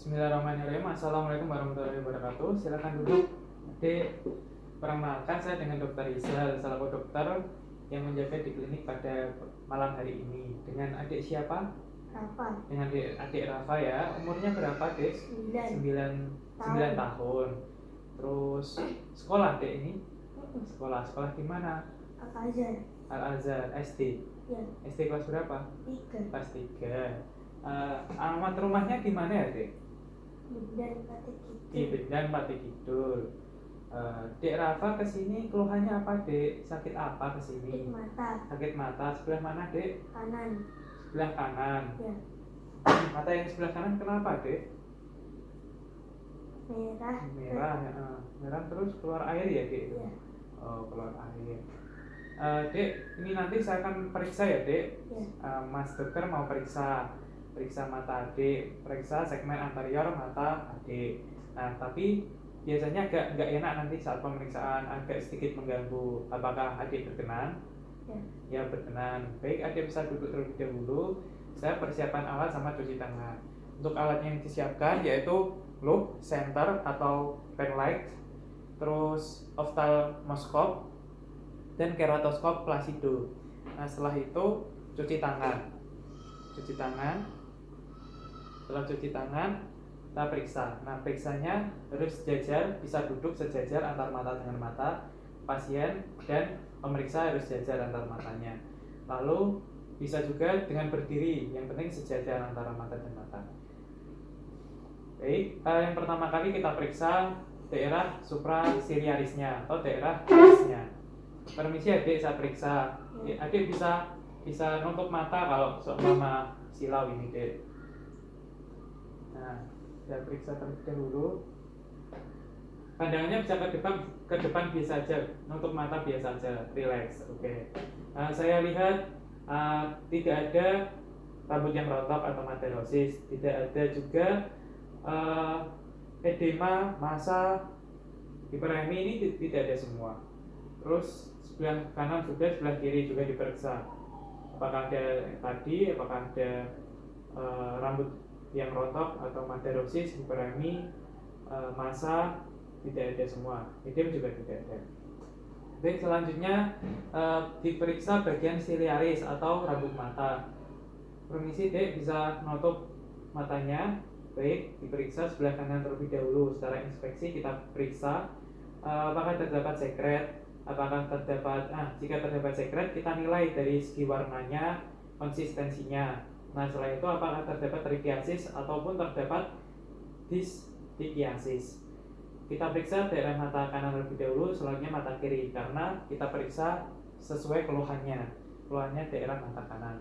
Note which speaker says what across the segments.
Speaker 1: Bismillahirrahmanirrahim. Assalamualaikum warahmatullahi wabarakatuh. Silakan duduk. Adik, perkenalkan saya dengan Dr. Rizal, selaku dokter yang menjaga di klinik pada malam hari ini. Dengan adik siapa?
Speaker 2: Rafa.
Speaker 1: Dengan adik Rafa ya. Umurnya berapa, Dek? 9 tahun. Terus sekolah Dek ini? Sekolah di mana?
Speaker 2: Al-Azhar.
Speaker 1: Al-Azhar SD.
Speaker 2: Ya.
Speaker 1: SD kelas berapa?
Speaker 2: 3.
Speaker 1: Kelas 3. Alamat rumahnya di mana ya, Dek?
Speaker 2: Bindan Pati Kidul.
Speaker 1: Di Bindan Pati Kidul. Dek Rafa kesini keluhannya apa, Dek? Sakit apa kesini?
Speaker 2: Sakit mata.
Speaker 1: Sakit mata. Sebelah mana, Dek?
Speaker 2: Kanan.
Speaker 1: Sebelah kanan.
Speaker 2: Ya.
Speaker 1: Mata yang sebelah kanan kenapa, Dek?
Speaker 2: Merah.
Speaker 1: Merah. Merah terus keluar air ya, Dek?
Speaker 2: Ya.
Speaker 1: Oh, keluar air. Dek, ini nanti saya akan periksa ya, Dek.
Speaker 2: Ya.
Speaker 1: Mas dokter mau periksa mata adik, periksa segmen anterior mata adik. Nah, tapi biasanya nggak enak nanti saat pemeriksaan, agak sedikit mengganggu. Apakah adik berkenan?
Speaker 2: Ya.
Speaker 1: Ya, berkenan. Baik, adik bisa duduk terlebih dahulu. Saya persiapan alat sama cuci tangan. Untuk alat yang disiapkan yaitu loop, center atau pen light, terus ophthalmoscope dan keratoskop Placido. Nah, setelah itu cuci tangan. Setelah cuci tangan, kita periksa. Nah, periksanya harus sejajar, bisa duduk sejajar antar mata dengan mata pasien, dan pemeriksa harus sejajar antar matanya. Lalu bisa juga dengan berdiri, yang penting sejajar antara mata dan mata. Baik, yang pertama kali kita periksa daerah supraciliarisnya atau daerah alisnya. Permisi adik, saya periksa. Adik bisa nutup mata kalau seumpama silau ini, Dek. Nah, saya periksa terlebih dahulu. Pandangannya bisa ke depan biasa aja, nutup mata biasa aja, relax. Oke. Saya lihat tidak ada rambut yang rontok atau maderosis, tidak ada juga edema, massa, hiperemi, ini tidak ada semua. Terus sebelah kanan juga, sebelah kiri juga diperiksa. Apakah ada tadi, apakah ada rambut yang rontok atau maderosis, hiperemi, massa, tidak ada semua. Edem juga tidak ada. Baik, selanjutnya diperiksa bagian siliaris atau rambut mata. Permisi, Dek, bisa nutup matanya. Baik, diperiksa sebelah kanan terlebih dahulu. Secara inspeksi kita periksa apakah terdapat sekret, jika terdapat sekret kita nilai dari segi warnanya, konsistensinya. Nah, setelah itu apakah terdapat trichiasis ataupun terdapat dyskiasis. Kita periksa daerah mata kanan terlebih dahulu, selanjutnya mata kiri, karena kita periksa sesuai keluhannya daerah mata kanan.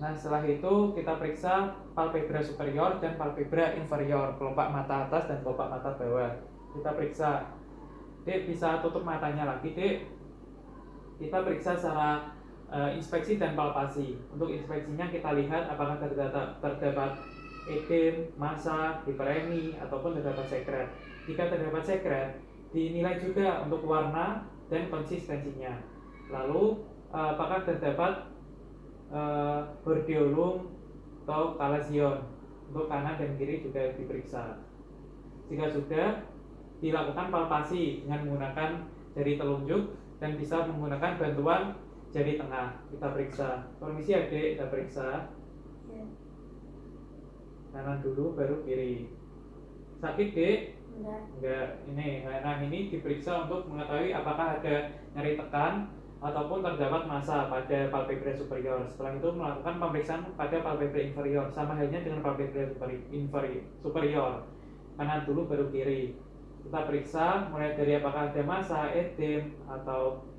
Speaker 1: Nah, setelah itu kita periksa palpebra superior dan palpebra inferior, kelopak mata atas dan kelopak mata bawah. Kita periksa. Dek, bisa tutup matanya lagi, Dek. Kita periksa secara inspeksi dan palpasi. Untuk inspeksinya kita lihat apakah terdapat edem, massa, hiperemi, ataupun terdapat sekret. Jika terdapat sekret, dinilai juga untuk warna dan konsistensinya. Lalu apakah terdapat bordeolum atau kalasion. Untuk kanan dan kiri juga diperiksa. Jika sudah, dilakukan palpasi dengan menggunakan jari telunjuk dan bisa menggunakan bantuan jari tengah. Kita periksa. Permisi adik, kita periksa.
Speaker 2: Ya.
Speaker 1: Kanan dulu baru kiri. Sakit, Dek?
Speaker 2: Enggak.
Speaker 1: Ini diperiksa untuk mengetahui apakah ada nyeri tekan ataupun terdapat massa pada palpebra superior. Setelah itu melakukan pemeriksaan pada palpebra inferior, sama halnya dengan palpebra superior. Kanan dulu baru kiri. Kita periksa mulai dari apakah ada massa, edem, atau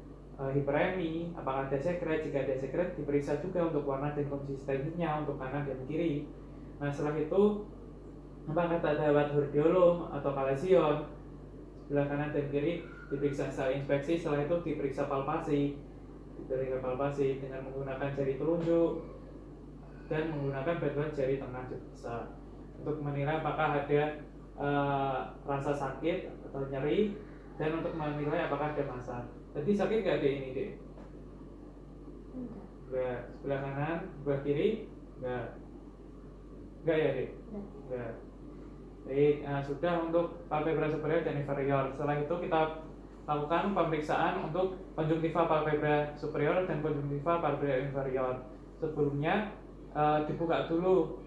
Speaker 1: hiperemi, apakah ada sekret. Jika ada sekret, diperiksa juga untuk warna dan konsistensinya untuk kanan dan kiri. Nah, setelah itu apakah terdapat bordeolum atau kalasion, sebelah kanan dan kiri diperiksa secara inspeksi. Setelah itu diperiksa palpasi dengan menggunakan jari telunjuk dan menggunakan bantuan jari tengah juga bisa, untuk menilai apakah ada rasa sakit atau nyeri, dan untuk menilai apakah ada massa. Tadi sakit nggak ada ini, Dek? Enggak. Sebelah kanan, sebelah kiri enggak. Enggak ya, Dek?
Speaker 2: Enggak.
Speaker 1: Enggak. Baik, sudah untuk palpebra superior dan inferior. Setelah itu kita lakukan pemeriksaan untuk konjungtiva palpebra superior dan konjungtiva palpebra inferior. Sebelumnya dibuka dulu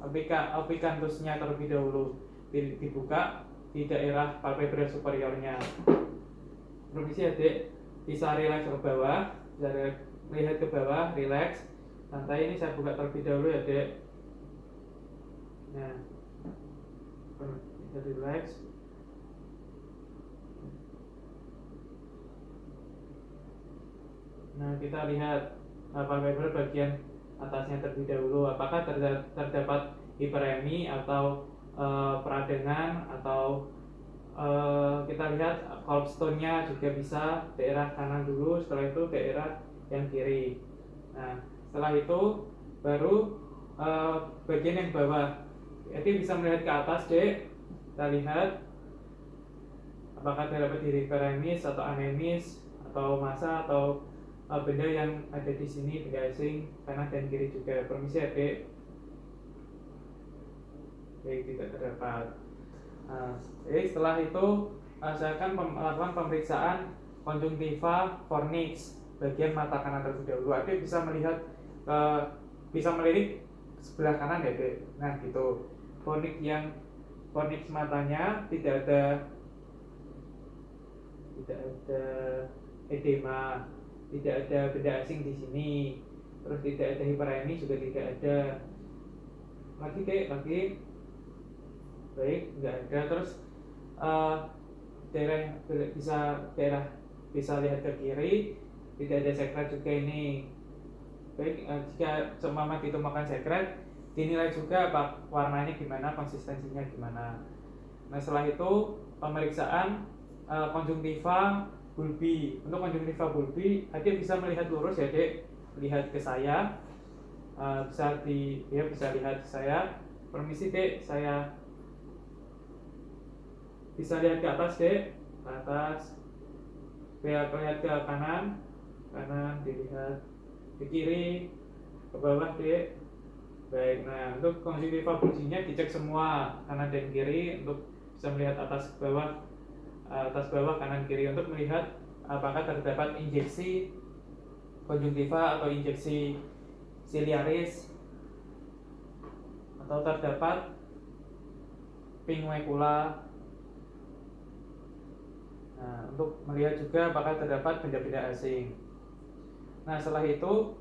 Speaker 1: opicanthusnya terlebih dahulu, dibuka di daerah palpebra superiornya. Permisi ya, Dek, bisa relax ke bawah, bisa lihat ke bawah, relax santai. Ini saya buka terlebih dahulu ya, Dek. Nah, bisa relax. Nah, kita lihat palpebra bagian atasnya terlebih dahulu, apakah terdapat hiperemi atau peradangan, atau kita lihat gallstone-nya juga bisa daerah kanan dulu, setelah itu daerah yang kiri. Nah, setelah itu baru bagian yang bawah. Jadi bisa melihat ke atas, Dek. Kita lihat apakah terdapat hiperemis atau anemis atau massa atau benda yang ada di sini, benda asing kanan dan kiri juga. Permisi ya, Dek. Baik, tidak terdapat. Setelah itu saya akan melakukan pemeriksaan konjungtiva fornix bagian mata kanan terlebih dahulu. Adik bisa melihat bisa melirik sebelah kanan ya, Dek. Nah, gitu. Fornix matanya tidak ada edema, tidak ada benda asing di sini, terus tidak ada hiperemi juga tidak ada. Lagi, Dek, lagi. Baik, nggak ada. Terus daerah bisa lihat ke kiri, tidak ada sekret juga ini. Baik, jika seumpama ditemukan sekret, dinilai juga apa warnanya gimana, konsistensinya gimana. Nah, setelah itu pemeriksaan konjungtiva bulbi. Untuk konjungtiva bulbi, Adik bisa melihat lurus ya, Dek. Lihat ke saya, bisa lihat ke saya. Permisi, Dek, saya bisa lihat ke atas, Dek, ke atas. Lihat ke kanan dilihat ke kiri, ke bawah, Dek. Baik, nah untuk konjungtiva bulbinya dicek semua kanan dan kiri untuk bisa melihat atas bawah, kanan kiri, untuk melihat apakah terdapat injeksi konjungtiva atau injeksi ciliaris, atau terdapat pinguecula. Nah, untuk melihat juga apakah terdapat benda-benda asing. Nah, setelah itu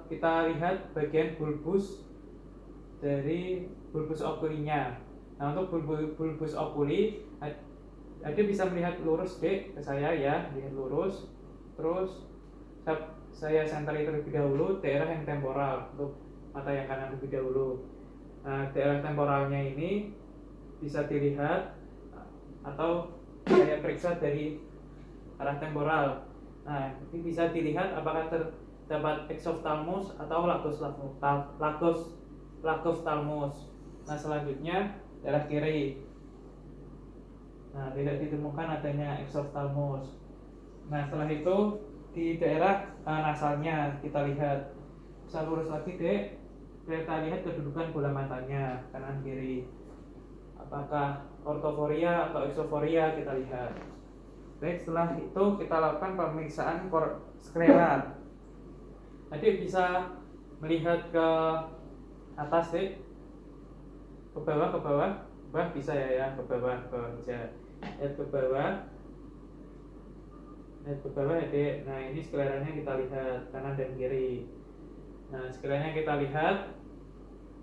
Speaker 1: kita lihat bagian bulbus dari bulbus oculinya. Nah, untuk bulbus oculi, Anda bisa melihat lurus, Dek, ke saya ya, lihat lurus. Terus saya sentari terlebih dahulu daerah yang temporal untuk mata yang kanan terlebih dahulu. Nah, daerah temporalnya ini bisa dilihat atau saya periksa dari arah temporal. Nah, ini bisa dilihat apakah terdapat exophthalmos atau lagophthalmos. Nah, selanjutnya daerah kiri. Nah, tidak ditemukan adanya exophthalmos. Nah, setelah itu di daerah nasalnya kita lihat. Bisa lurus lagi, Dek. Kita lihat kedudukan bola matanya kanan kiri. Apakah ortoforia atau exoforia, kita lihat. Baik, setelah itu kita lakukan pemeriksaan sklera. Adik bisa melihat ke atas, Dek, ke bawah, bisa ya, ke bawah bisa. Lihat ke bawah, Dek. Nah, ini skleranya kita lihat kanan dan kiri. Nah, skleranya kita lihat.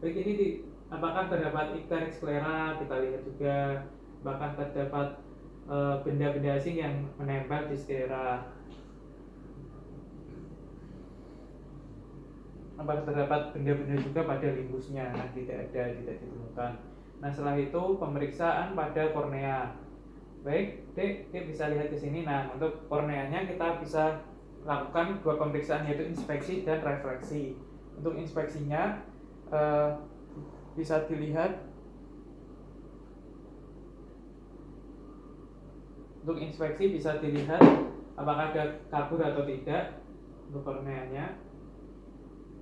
Speaker 1: Baik, ini apakah terdapat ikterik sklera, kita lihat juga. Bahkan terdapat benda-benda asing yang menempel di sklera. Apakah terdapat benda-benda juga pada limbusnya? Nah, tidak ditemukan. Nah, setelah itu pemeriksaan pada kornea. Baik, Dek bisa lihat ke sini. Nah, untuk korneanya kita bisa lakukan dua pemeriksaan, yaitu inspeksi dan refleksi. Untuk inspeksinya bisa dilihat. Untuk inspeksi bisa dilihat apakah ada kabur atau tidak untuk korneanya.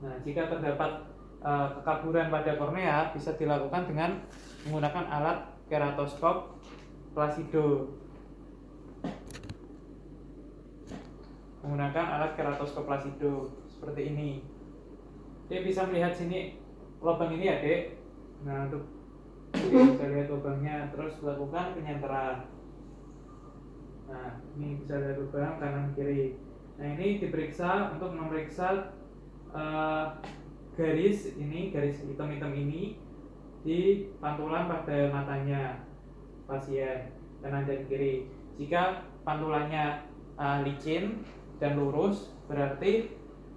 Speaker 1: Nah, jika terdapat kekaburan pada kornea bisa dilakukan dengan menggunakan alat keratoskop plasido. Menggunakan alat keratoskop plasido seperti ini. Dia bisa melihat sini lubang ini ya, Dek. Nah, untuk bisa lihat lubangnya, terus lakukan penyenteran. Nah, ini bisa lihat lubang kanan kiri. Nah, ini diperiksa untuk memeriksa garis hitam-hitam ini di pantulan pada matanya pasien kanan dan kiri. Jika pantulannya licin dan lurus, berarti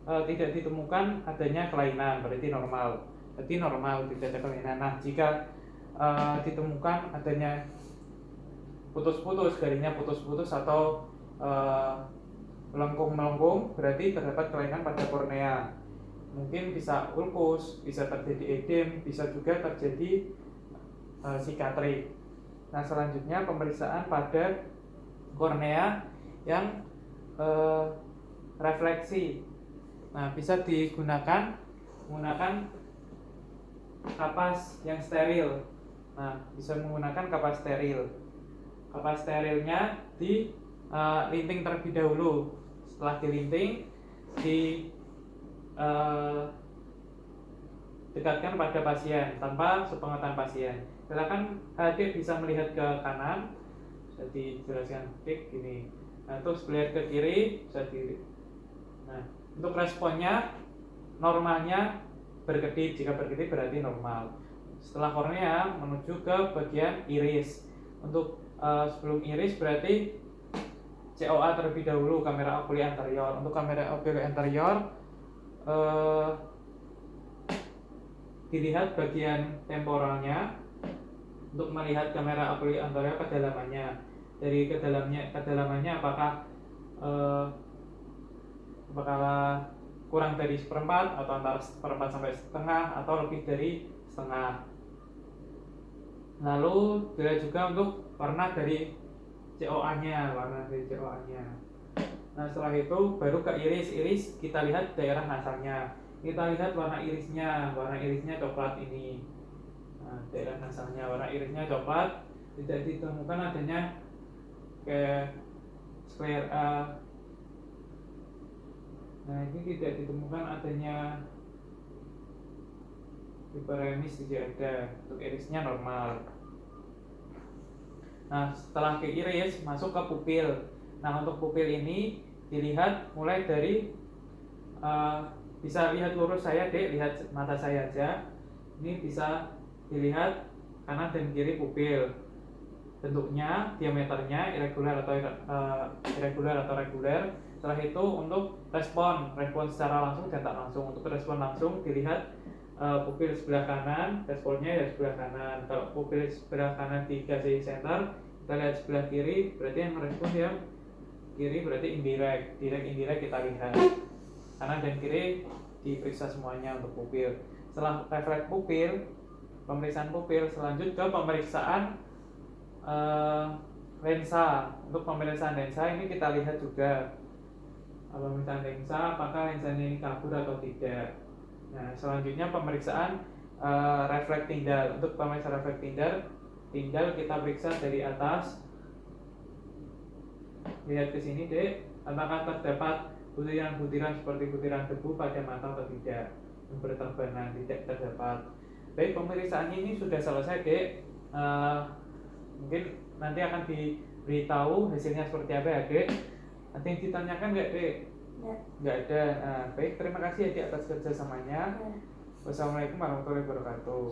Speaker 1: tidak ditemukan adanya kelainan, berarti normal. Berarti normal, tidak ada kelainan. Nah, jika ditemukan adanya putus-putus, garisnya putus-putus atau melengkung-melengkung, berarti terdapat kelainan pada kornea. Mungkin bisa ulkus, bisa terjadi edem, bisa juga terjadi sikatrik. Nah, selanjutnya pemeriksaan pada kornea yang refleksi. Nah, bisa digunakan menggunakan kapas yang steril. Nah, bisa menggunakan kapas steril. Kapas sterilnya dilinting terlebih dahulu. Setelah dilinting, dekatkan pada pasien tanpa sepengetahuan pasien. Silakan Adik bisa melihat ke kanan, bisa dijelaskan Adik gini. Nah, terus melihat ke kiri, bisa di. Nah, untuk responnya normalnya berkedip, jika berkedip berarti normal. Setelah kornea menuju ke bagian iris. Untuk sebelum iris berarti COA terlebih dahulu, kamera oculi anterior. Untuk kamera oculi anterior dilihat bagian temporalnya untuk melihat kamera oculi anterior kedalamannya. Dari kedalamannya apakah kurang dari seperempat atau antara seperempat sampai setengah atau lebih dari setengah. Lalu dilihat juga untuk warna dari COA-nya. Nah, setelah itu baru ke iris kita lihat daerah nasalnya. Kita lihat warna irisnya coklat ini. Nah, daerah nasalnya warna irisnya coklat, tidak ditemukan adanya kayak sklera. Nah, ini tidak ditemukan adanya hiperemis, tidak ada. Untuk irisnya normal. Nah, setelah ke iris masuk ke pupil. Nah, untuk pupil ini dilihat mulai dari bisa lihat lurus saya, Dek, lihat mata saya aja. Ini bisa dilihat kanan dan kiri pupil. Bentuknya, diameternya irregular atau reguler. Setelah itu untuk respon secara langsung dan tak langsung. Untuk respon langsung dilihat pupil sebelah kanan, responnya ya sebelah kanan. Kalau pupil sebelah kanan di gaze center, kita lihat sebelah kiri, berarti yang merespon yang kiri berarti indirect kita lihat. Kanan dan kiri diperiksa semuanya untuk pupil. Setelah refleks pupil, pemeriksaan pupil, selanjut ke pemeriksaan lensa. Untuk pemeriksaan lensa ini kita lihat juga pemeriksaan lensa, apakah lensanya ini kabur atau tidak. Nah, selanjutnya pemeriksaan refleks tindal. Untuk pemeriksaan refleks tindal kita periksa dari atas. Lihat ke sini, Dek, apakah terdapat butiran-butiran seperti butiran debu pada mata atau tidak. Yang berterbangan tidak terdapat. Baik, pemeriksaan ini sudah selesai, Dek. Mungkin nanti akan diberitahu hasilnya seperti apa ya, Dek. Ada yang ditanyakan nggak, Dek? Nggak ada. Nah, baik, terima kasih ya, Dek, atas kerjasamanya. Wassalamualaikum warahmatullahi wabarakatuh.